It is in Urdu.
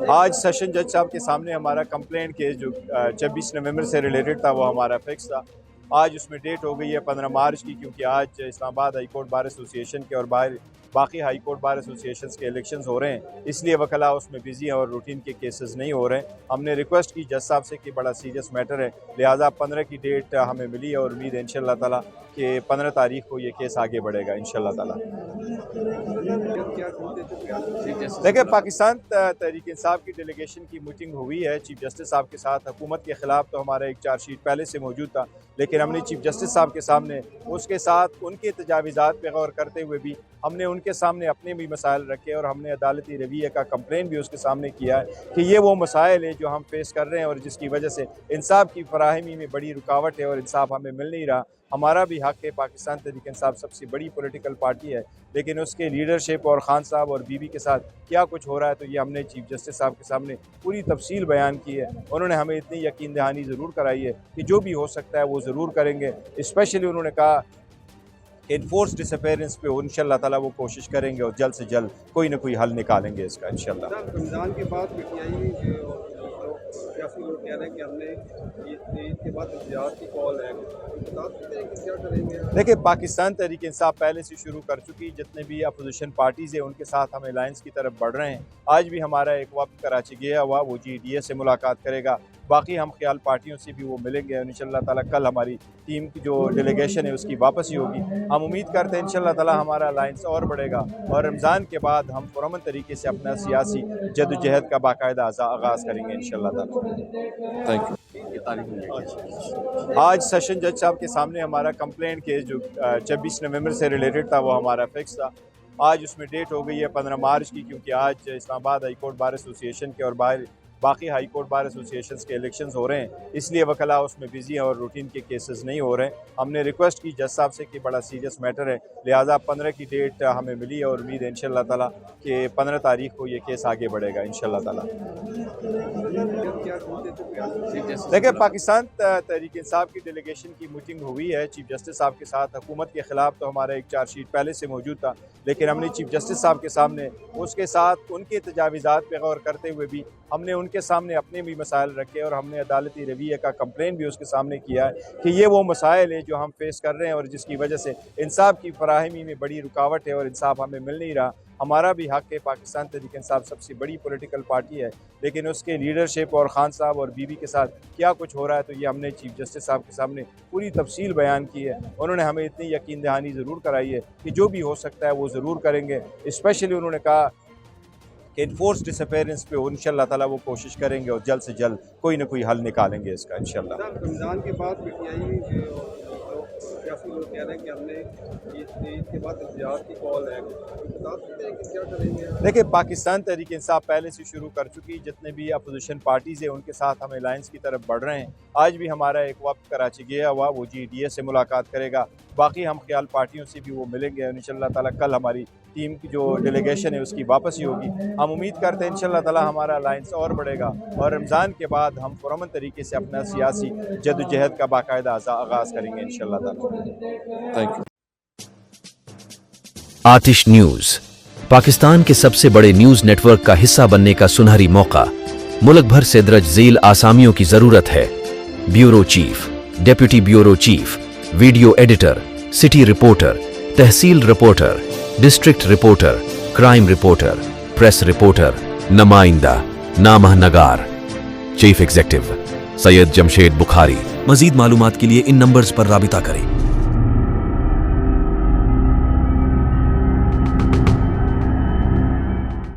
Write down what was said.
آج سیشن جج صاحب کے سامنے ہمارا کمپلینٹ کیس جو 26 نومبر سے ریلیٹڈ تھا وہ ہمارا فکس تھا. آج اس میں ڈیٹ ہو گئی ہے 15 مارچ کی، کیونکہ آج اسلام آباد ہائی کورٹ بار ایسوسیشن کے اور باقی ہائی کورٹ بار ایسوسیشنز کے الیکشنز ہو رہے ہیں، اس لیے وکلاء اس میں بزی ہیں اور روٹین کے کیسز نہیں ہو رہے ہیں. ہم نے ریکویسٹ کی جج صاحب سے کہ بڑا سیریس میٹر ہے، لہٰذا 15 کی ڈیٹ ہمیں ملی ہے اور امید ہے انشاءاللہ تعالیٰ کہ 15 تاریخ کو یہ کیس آگے بڑھے گا انشاءاللہ تعالیٰ. دیکھیں، پاکستان تحریک انصاف کی ڈیلیگیشن کی میٹنگ ہوئی ہے چیف جسٹس صاحب کے ساتھ. حکومت کے خلاف تو ہمارا ایک چارج شیٹ پہلے سے موجود تھا، لیکن ہم نے چیف جسٹس صاحب کے سامنے اس کے ساتھ ان کے تجاویزات پہ غور کرتے ہوئے بھی ہم نے ان کے سامنے اپنے بھی مسائل رکھے اور ہم نے عدالتی رویے کا کمپلین بھی اس کے سامنے کیا ہے کہ یہ وہ مسائل ہیں جو ہم فیس کر رہے ہیں اور جس کی وجہ سے انصاف کی فراہمی میں بڑی رکاوٹ ہے اور انصاف ہمیں مل نہیں رہا. ہمارا بھی حق ہے، پاکستان تحریک انصاف سب سے بڑی پولیٹیکل پارٹی ہے، لیکن اس کے لیڈرشپ اور خان صاحب اور بی بی کے ساتھ کیا کچھ ہو رہا ہے تو یہ ہم نے چیف جسٹس صاحب کے سامنے پوری تفصیل بیان کی ہے. انہوں نے ہمیں اتنی یقین دہانی ضرور کرائی ہے کہ جو بھی ہو سکتا ہے وہ ضرور کریں گے. اسپیشلی انہوں نے کہا کہ انفورس ڈس اپیرنس پہ ان شاء اللہ تعالیٰ وہ کوشش کریں گے اور جلد سے جلد کوئی نہ کوئی حل نکالیں گے اس کا انشاءاللہ. رمضان کے بعد سیاسی لوگ کہہ رہے ہیں کہ ہم نے عید کے بعد احتجاج کی کال ہے، کیا کریں گے؟ دیکھیں، پاکستان تحریک انصاف پہلے سے شروع کر چکی، جتنے بھی اپوزیشن پارٹیز ہیں ان کے ساتھ ہم الائنس کی طرف بڑھ رہے ہیں. آج بھی ہمارا ایک وقت کراچی گیا ہوا، وہ GDA سے ملاقات کرے گا. باقی ہم خیال پارٹیوں سے بھی وہ ملیں گے اور انشاءاللہ تعالیٰ کل ہماری ٹیم کی جو ڈیلیگیشن ہے اس کی واپسی ہوگی. ہم امید کرتے ہیں انشاءاللہ تعالیٰ ہمارا الائنس اور بڑھے گا اور رمضان کے بعد ہم پرامن طریقے سے اپنا سیاسی جدوجہد کا باقاعدہ آغاز کریں گے انشاءاللہ تعالیٰ. Thank you. آج سیشن جج صاحب کے سامنے ہمارا کمپلینٹ کیس جو 26 نومبر سے ریلیٹڈ تھا وہ ہمارا فکس تھا. آج اس میں ڈیٹ ہو گئی ہے 15 مارچ کی، کیونکہ آج اسلام آباد ہائی کورٹ بار ایسوسیشن کے اور باقی ہائی کورٹ بار ایسوسیشنز کے الیکشنز ہو رہے ہیں، اس لیے وکلاء اس میں بزی ہیں اور روٹین کے کیسز نہیں ہو رہے ہیں. ہم نے ریکویسٹ کی جج صاحب سے کہ بڑا سیریس میٹر ہے، لہٰذا 15 کی ڈیٹ ہمیں ملی ہے اور امید ہے انشاءاللہ تعالیٰ کہ 15 تاریخ کو یہ کیس آگے بڑھے گا انشاءاللہ تعالیٰ. دیکھیں، پاکستان تحریک انصاف کی ڈیلیگیشن کی میٹنگ ہوئی ہے چیف جسٹس صاحب کے ساتھ. حکومت کے خلاف تو ہمارا ایک چارج شیٹ پہلے سے موجود تھا، لیکن ہم نے چیف جسٹس صاحب کے سامنے اس کے ساتھ ان کے تجاویزات پہ غور کرتے ہوئے بھی ہم نے ان کے سامنے اپنے بھی مسائل رکھے اور ہم نے عدالتی رویے کا کمپلین بھی اس کے سامنے کیا ہے کہ یہ وہ مسائل ہیں جو ہم فیس کر رہے ہیں اور جس کی وجہ سے انصاف کی فراہمی میں بڑی رکاوٹ ہے اور انصاف ہمیں مل نہیں رہا. ہمارا بھی حق ہے، پاکستان تحریک انصاف سب سے بڑی پولیٹیکل پارٹی ہے، لیکن اس کے لیڈرشپ اور خان صاحب اور بی بی کے ساتھ کیا کچھ ہو رہا ہے تو یہ ہم نے چیف جسٹس صاحب کے سامنے پوری تفصیل بیان کی ہے. انہوں نے ہمیں اتنی یقین دہانی ضرور کرائی ہے کہ جو بھی ہو سکتا ہے وہ ضرور کریں گے. اسپیشلی انہوں نے کہا کہ انفورس ڈس اپیرنس پہ ان شاء اللہ تعالیٰ وہ کوشش کریں گے اور جلد سے جلد کوئی نہ کوئی حل نکالیں گے اس کا انشاءاللہ. رمضان کے بعد سیاسی لوگ کہہ رہے ہیں کہ ہم نے عید کے بعد احتجاج کی کال ہے، کیا کریں گے؟ دیکھیں، پاکستان تحریک انصاف پہلے سے شروع کر چکی، جتنے بھی اپوزیشن پارٹیز ہیں ان کے ساتھ ہم الائنس کی طرف بڑھ رہے ہیں. آج بھی ہمارا ایک وقت کراچی گیا ہوا، وہ GDA سے ملاقات کرے گا. باقی ہم خیال پارٹیوں سے بھی وہ ملیں گے اور انشاءاللہ تعالیٰ کل ہماری ٹیم کی جو ڈیلیگیشن ہے اس کی واپسی ہوگی. ہم امید کرتے ہیں انشاءاللہ تعالیٰ ہمارا الائنس اور بڑھے گا اور رمضان کے بعد ہم پرامن طریقے سے اپنا سیاسی جدوجہد کا باقاعدہ آغاز کریں گے انشاءاللہ تعالیٰ. Thank you. آتش نیوز پاکستان کے سب سے بڑے نیوز نیٹ ورک کا حصہ بننے کا سنہری موقع. ملک بھر سے درج ذیل آسامیوں کی ضرورت ہے: bureau chief, deputy bureau chief, video editor, city reporter, tehsil reporter, district reporter, crime reporter, press reporter, نمائندہ، نامہ نگار. Chief executive Syed Jamshed Bukhari. مزید معلومات کے لیے ان نمبرز پر رابطہ کریں.